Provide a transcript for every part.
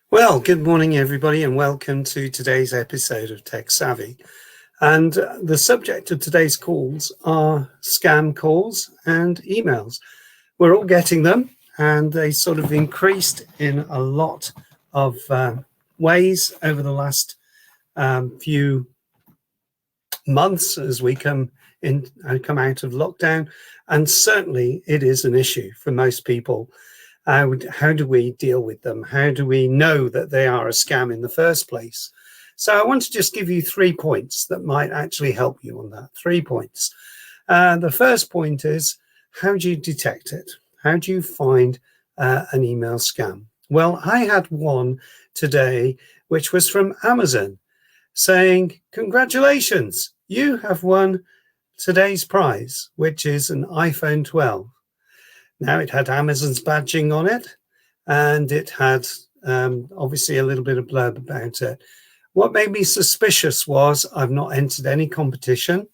Well, good morning, everybody, and welcome to today's episode of Tech Savvy. And the subject of today's calls are scam calls and emails. We're all getting them, and they sort of increased in a lot of ways over the last few months as we come out of lockdown. And certainly it is an issue for most people. How do we deal with them? How do we know that they are a scam in the first place? So I want to just give you 3 points that might actually help you on that. 3 points. The first point is, how do you detect it? How do you find an email scam? Well, I had one today, which was from Amazon, saying, congratulations, you have won today's prize, which is an iPhone 12. Now, it had Amazon's badging on it, and it had obviously a little bit of blurb about it. What made me suspicious was I've not entered any competition.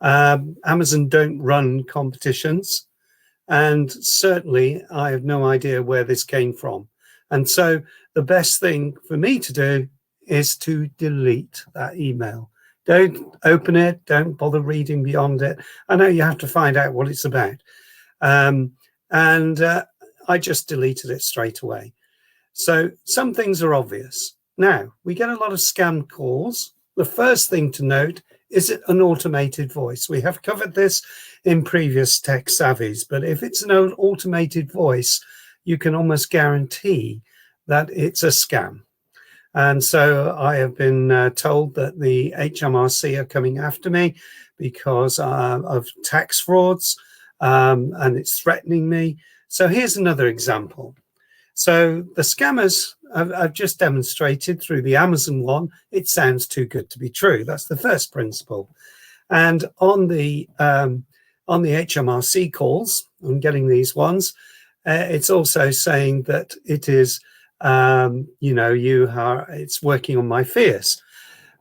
Amazon don't run competitions, and certainly I have no idea where this came from. And so the best thing for me to do is to delete that email. Don't open it. Don't bother reading beyond it. I know you have to find out what it's about. And I just deleted it straight away. So some things are obvious. Now, we get a lot of scam calls. The first thing to note, is it an automated voice? We have covered this in previous Tech Savvies, but if it's an automated voice, you can almost guarantee that it's a scam. And so I have been told that the HMRC are coming after me because of tax frauds. And it's threatening me. So here's another example. So the scammers I've just demonstrated through the Amazon one. It sounds too good to be true. That's the first principle. And on the HMRC calls, I'm getting these ones. It's also saying that it is, it's working on my fears.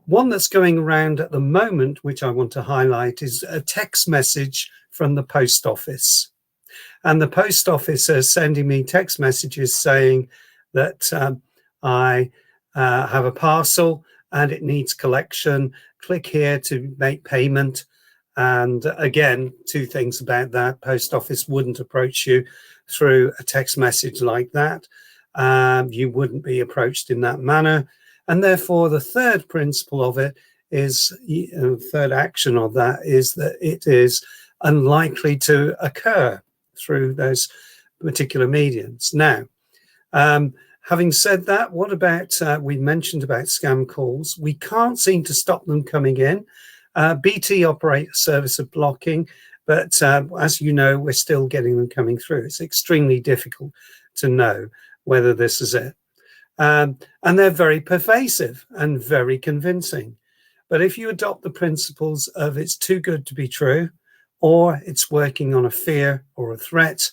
One that's going around at the moment, which I want to highlight, is a text message from the post office. And the post office are sending me text messages saying that I have a parcel and it needs collection. Click here to make payment. And again, 2 things about that. Post office wouldn't approach you through a text message like that. You wouldn't be approached in that manner. And therefore, the third principle of it is, third action of that is that it is unlikely to occur through those particular mediums. Now, having said that, what about, we mentioned about scam calls. We can't seem to stop them coming in. BT operate a service of blocking, but as you know, we're still getting them coming through. It's extremely difficult to know whether this is it. And they're very pervasive and very convincing. But if you adopt the principles of it's too good to be true, or it's working on a fear or a threat,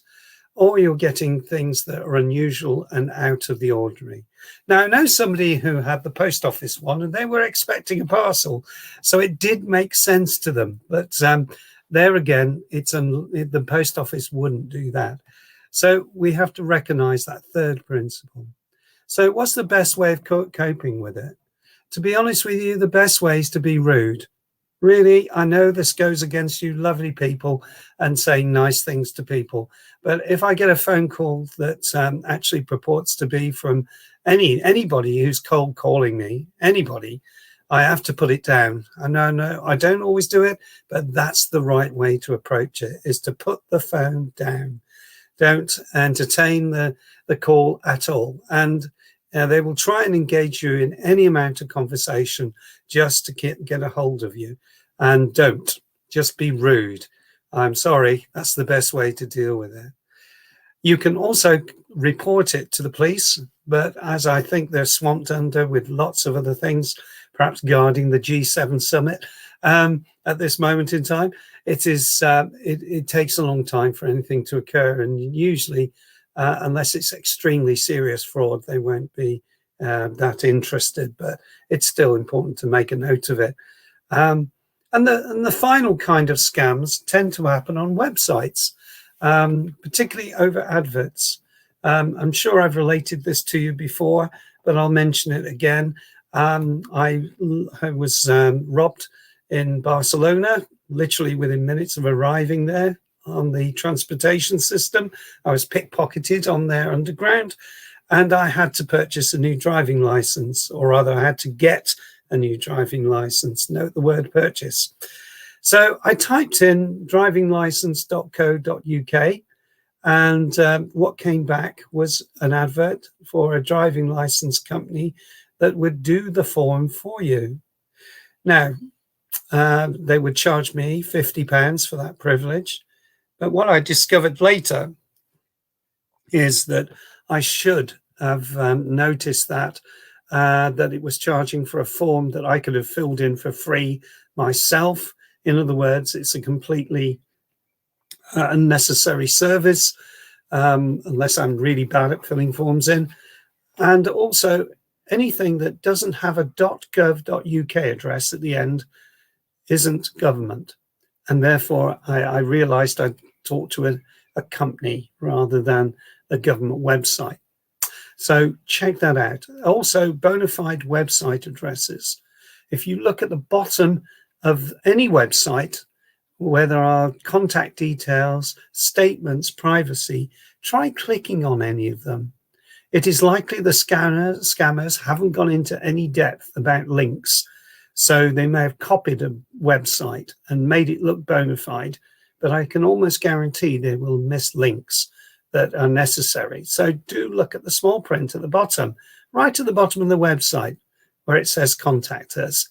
or you're getting things that are unusual and out of the ordinary. Now, I know somebody who had the post office one, and they were expecting a parcel, so it did make sense to them. But there again, the post office wouldn't do that. So we have to recognize that third principle. So what's the best way of coping with it? To be honest with you, the best way is to be rude. Really, I know this goes against you lovely people and saying nice things to people. But if I get a phone call that actually purports to be from anybody who's cold calling me, anybody, I have to put it down. I know, I don't always do it, but that's the right way to approach it, is to put the phone down. Don't entertain the call at all. And they will try and engage you in any amount of conversation just to get a hold of you. And don't just be rude. I'm sorry, that's the best way to deal with it. You can also report it to the police, but as I think they're swamped under with lots of other things, perhaps guarding the G7 summit at this moment in time, it takes a long time for anything to occur. And usually, unless it's extremely serious fraud, they won't be that interested, but it's still important to make a note of it. And the final kind of scams tend to happen on websites, particularly over adverts. I'm sure I've related this to you before. but I'll mention it again. I was robbed in Barcelona, literally within minutes of arriving there on the transportation system. I was pickpocketed on their underground, and I had to purchase a new driving license, or rather I had to get a new driving license. Note the word purchase. So I typed in drivinglicence.co.uk, and what came back was an advert for a driving license company that would do the form for you. Now, they would charge me £50 for that privilege. But what I discovered later is that I should have noticed that it was charging for a form that I could have filled in for free myself. In other words, it's a completely unnecessary service, unless I'm really bad at filling forms in. And also, anything that doesn't have a .gov.uk address at the end isn't government. And therefore, I realized I'd talked to a company rather than a government website. So check that out. Also, bona fide website addresses. If you look at the bottom of any website where there are contact details, statements, privacy, try clicking on any of them. It is likely the scammers haven't gone into any depth about links. So they may have copied a website and made it look bona fide, but I can almost guarantee they will miss links that are necessary. So do look at the small print at the bottom, right at the bottom of the website where it says contact us,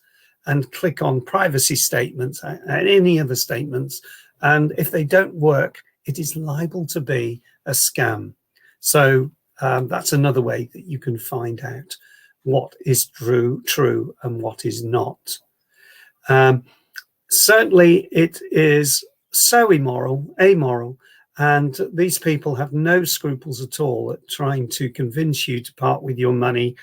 and click on privacy statements and any other statements. And if they don't work, it is liable to be a scam. So that's another way that you can find out what is true and what is not. Certainly it is so amoral, and these people have no scruples at all at trying to convince you to part with your money.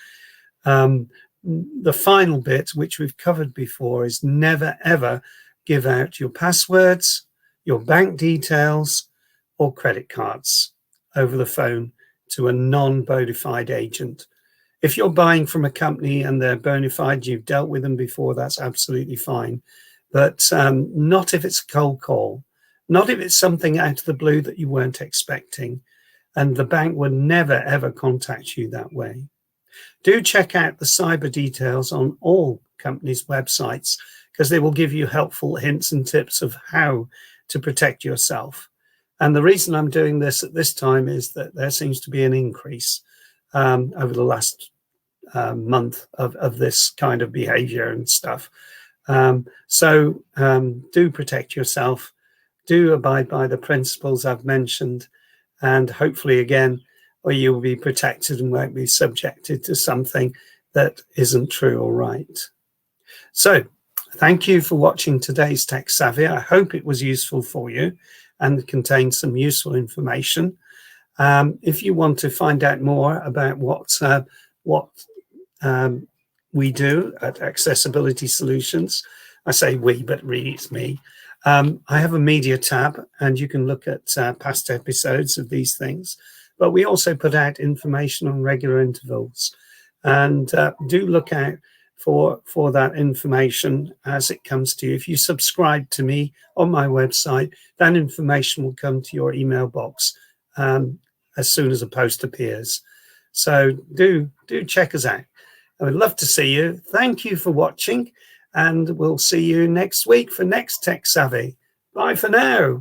The final bit, which we've covered before, is never ever give out your passwords, your bank details, or credit cards over the phone to a non-bona fide agent. If you're buying from a company and they're bona fide, you've dealt with them before, that's absolutely fine. But not if it's a cold call, not if it's something out of the blue that you weren't expecting. And the bank would never, ever contact you that way. Do check out the cyber details on all companies' websites, because they will give you helpful hints and tips of how to protect yourself. And the reason I'm doing this at this time is that there seems to be an increase over the last month of this kind of behavior and stuff. So do protect yourself, do abide by the principles I've mentioned, and hopefully again, or you will be protected and won't be subjected to something that isn't true or right. So thank you for watching today's Tech Savvy. I hope it was useful for you and contained some useful information. If you want to find out more about what we do at Accessibility Solutions, I say we, but really it's me. I have a media tab, and you can look at past episodes of these things. But we also put out information on regular intervals, and do look out for that information as it comes to you. If you subscribe to me on my website, that information will come to your email box as soon as a post appears. So do check us out. I would love to see you. Thank you for watching, and we'll see you next week for next Tech Savvy. Bye for now.